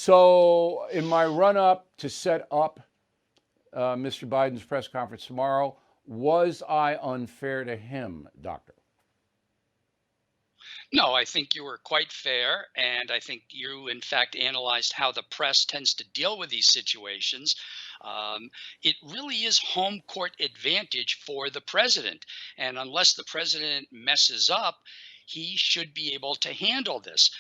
So, in my run up to set up Mr. Biden's press conference tomorrow, was I unfair to him, Doctor? No, I think you were quite fair. And I think you, in fact, analyzed how the press tends to deal with these situations. Um, it really is home court advantage for the president. And unless the president messes up, he should be able to handle this.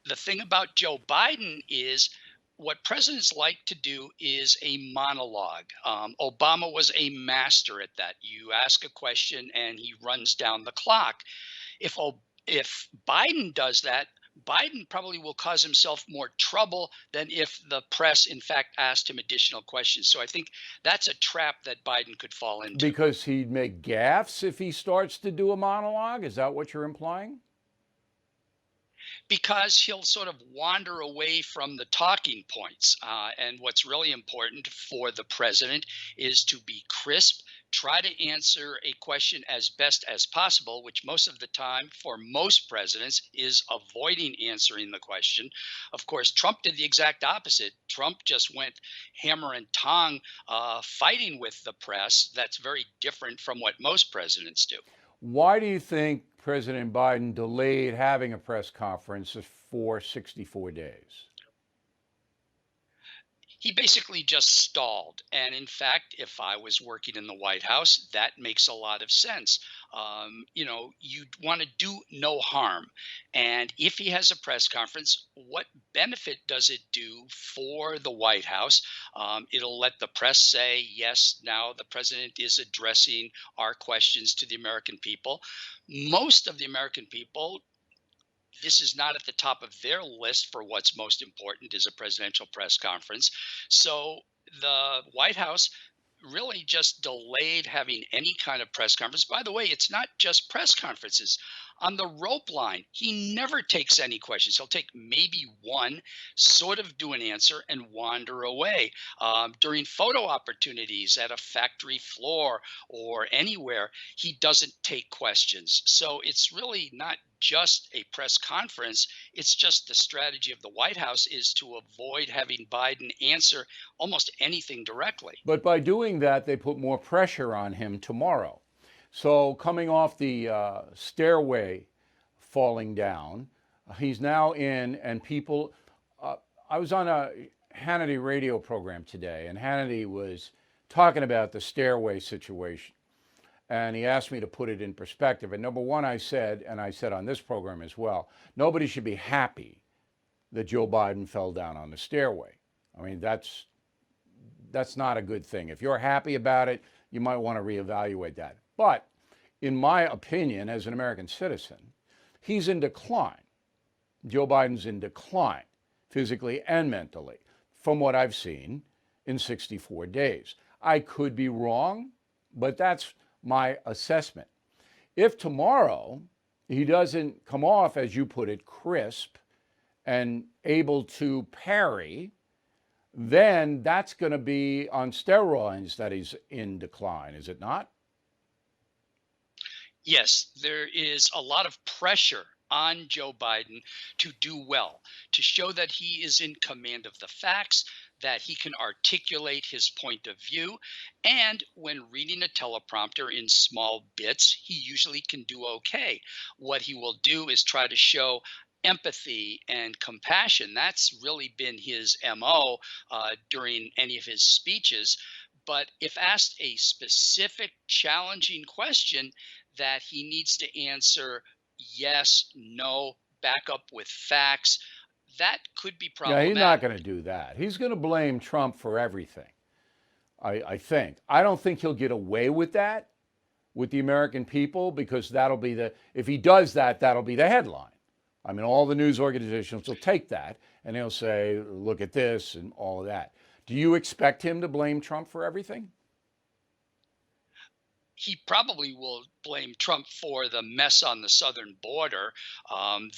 The thing about Joe Biden is what presidents like to do is a monologue. Obama was a master at that. You ask a question and he runs down the clock. If if Biden does that, Biden probably will cause himself more trouble than if the press, in fact, asked him additional questions. So I think that's a trap that Biden could fall into Because he'd make gaffes if he starts to do a monologue? Is that what you're implying? because he'll sort of wander away from the talking points. And what's really important for the president is to be crisp, try to answer a question as best as possible, which most of the time for most presidents is avoiding answering the question. Of course, Trump did the exact opposite. Trump just went hammer and tong fighting with the press. That's very different from what most presidents do. Why do you think President Biden delayed having a press conference for 64 days? He basically just stalled. And in fact, if I was working in the White House, that makes a lot of sense. You want to do no harm. And if he has a press conference, what benefit does it do for the White House? It'll let the press say, yes, now the president is addressing our questions to the American people. Most of the American people, this is not at the top of their list for what's most important is a presidential press conference. So the White House really just delayed having any kind of press conference. By the way, it's not just press conferences. On the rope line, he never takes any questions. He'll take maybe one, sort of do an answer, and wander away. During photo opportunities at a factory floor or anywhere, he doesn't take questions. So it's really not just a press conference. It's just the strategy of the White House is to avoid having Biden answer almost anything directly. But by doing that, they put more pressure on him tomorrow. So, coming off the stairway, falling down, he's now in, and people. I was on a Hannity radio program today, and Hannity was talking about the stairway situation. And he asked me to put it in perspective. And number one, I said, and I said on this program as well, nobody should be happy that Joe Biden fell down on the stairway. I mean, that's not a good thing. If you're happy about it, you might want to reevaluate that. But in my opinion, as an American citizen, he's in decline. Joe Biden's in decline, physically and mentally, from what I've seen in 64 days. I could be wrong, but that's my assessment. If tomorrow he doesn't come off, as you put it, crisp and able to parry, then that's going to be on steroids that he's in decline, is it not? Yes, there is a lot of pressure on Joe Biden to do well, to show that he is in command of the facts, that he can articulate his point of view. And when reading a teleprompter in small bits, he usually can do okay. What he will do is try to show empathy and compassion. That's really been his MO during any of his speeches. But if asked a specific challenging question that he needs to answer yes, no, back up with facts, that could be Yeah, he's not problematic. going to do that. He's going to blame Trump for everything, I think. I don't think he'll get away with that with the American people because if he does that, that'll be the headline. I mean, all the news organizations will take that and they'll say, look at this and all of that. Do you expect him to blame Trump for everything? he probably will blame Trump for the mess on the southern border.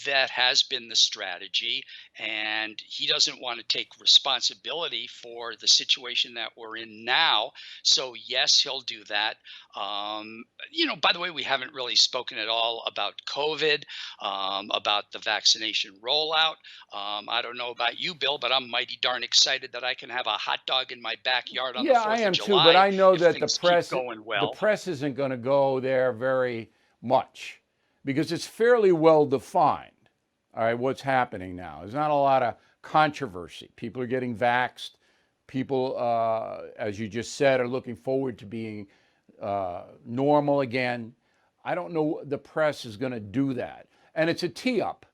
That has been the strategy, and he doesn't want to take responsibility for the situation that we're in now. So, yes, he'll do that. By the way, we haven't really spoken at all about COVID, about the vaccination rollout. I don't know about you, Bill, but I'm mighty darn excited that I can have a hot dog in my backyard on the Yeah, I 4th of am too, but July I know if that the things keep press going the well. press isn't going to go there very much because it's fairly well defined. All right, what's happening now? There's not a lot of controversy. People are getting vaxxed. People, as you just said, are looking forward to being normal again. I don't know the press is going to do that, and it's a tee up.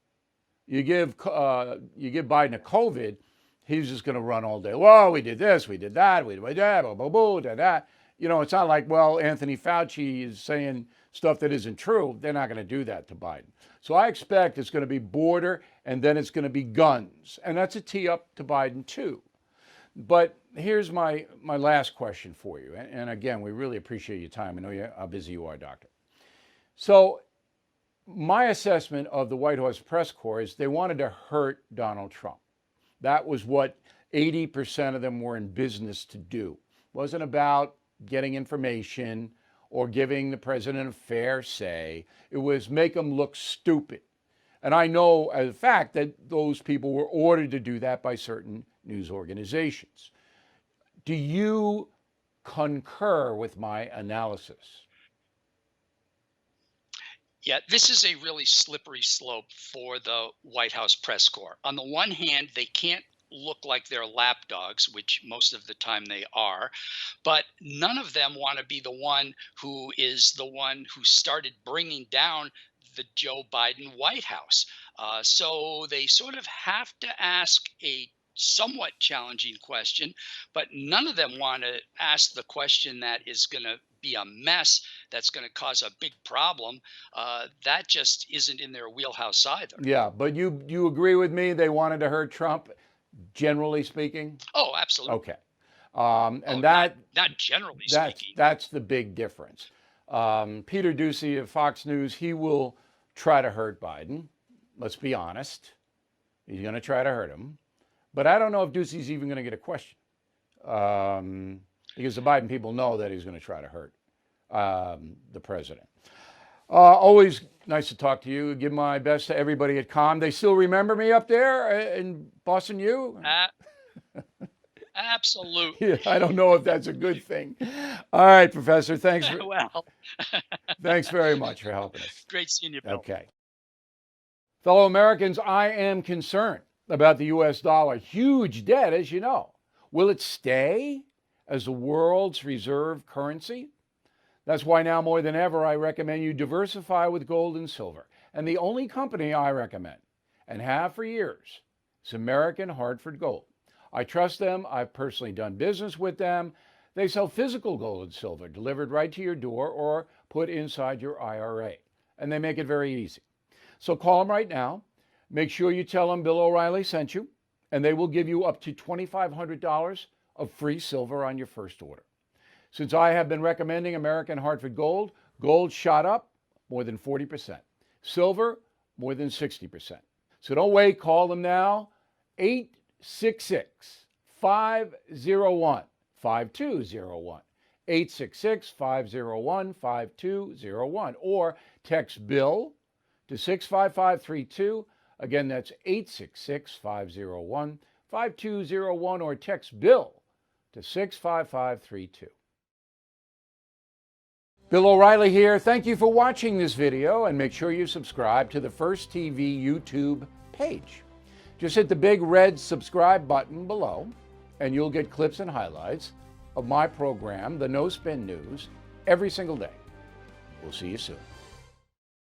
You give Biden a COVID, he's just going to run all day. Well, we did this, we did that, we did that, blah, blah, blah, da, da. It's not like, well, Anthony Fauci is saying stuff that isn't true. They're not going to do that to Biden. So I expect it's going to be border, and then it's going to be guns, and that's a tee up to Biden too. But here's my last question for you, and again, we really appreciate your time. I know how busy you are, Doctor. So my assessment of the White House press corps is they wanted to hurt Donald Trump. That was what 80% of them were in business to do. It wasn't about getting information or giving the president a fair say. It was make him look stupid. And I know as a fact that those people were ordered to do that by certain news organizations. Do you concur with my analysis? Yeah, this is a really slippery slope for the White House press corps. On the one hand, they can't look like they're lapdogs, which most of the time they are, but none of them want to be the one who started bringing down the Joe Biden White House. So they sort of have to ask a somewhat challenging question, but none of them want to ask the question that is going to be a mess, that's going to cause a big problem. That just isn't in their wheelhouse either. Yeah, but you agree with me? They wanted to hurt Trump, generally speaking. Oh, absolutely. Okay, and not generally speaking. That's the big difference. Peter Doocy of Fox News, he will try to hurt Biden. Let's be honest, he's going to try to hurt him. But I don't know if Doocy's even going to get a question, because the Biden people know that he's going to try to hurt the president. Always nice to talk to you. Give my best to everybody at COM. They still remember me up there in Boston U? Absolutely. Yeah, I don't know if that's a good thing. All right, Professor. Thanks. Thanks very much for helping us. Great seeing you, Bill. Okay. Fellow Americans, I am concerned about the U.S. dollar. Huge debt, as you know. Will it stay as the world's reserve currency? That's why now more than ever, I recommend you diversify with gold and silver. And the only company I recommend, and have for years, is American Hartford Gold. I trust them. I've personally done business with them. They sell physical gold and silver delivered right to your door or put inside your IRA. And they make it very easy. So call them right now. Make sure you tell them Bill O'Reilly sent you, and they will give you up to $2,500 of free silver on your first order. Since I have been recommending American Hartford Gold, gold shot up more than 40%. Silver, more than 60%. So don't wait. Call them now. 866-501-5201. 866-501-5201. Or text Bill to 65532. Again, that's 866-501-5201, or text Bill to 65532. Bill O'Reilly here. Thank you for watching this video, and make sure you subscribe to the First TV YouTube page. Just hit the big red subscribe button below, and you'll get clips and highlights of my program, The No Spin News, every single day. We'll see you soon.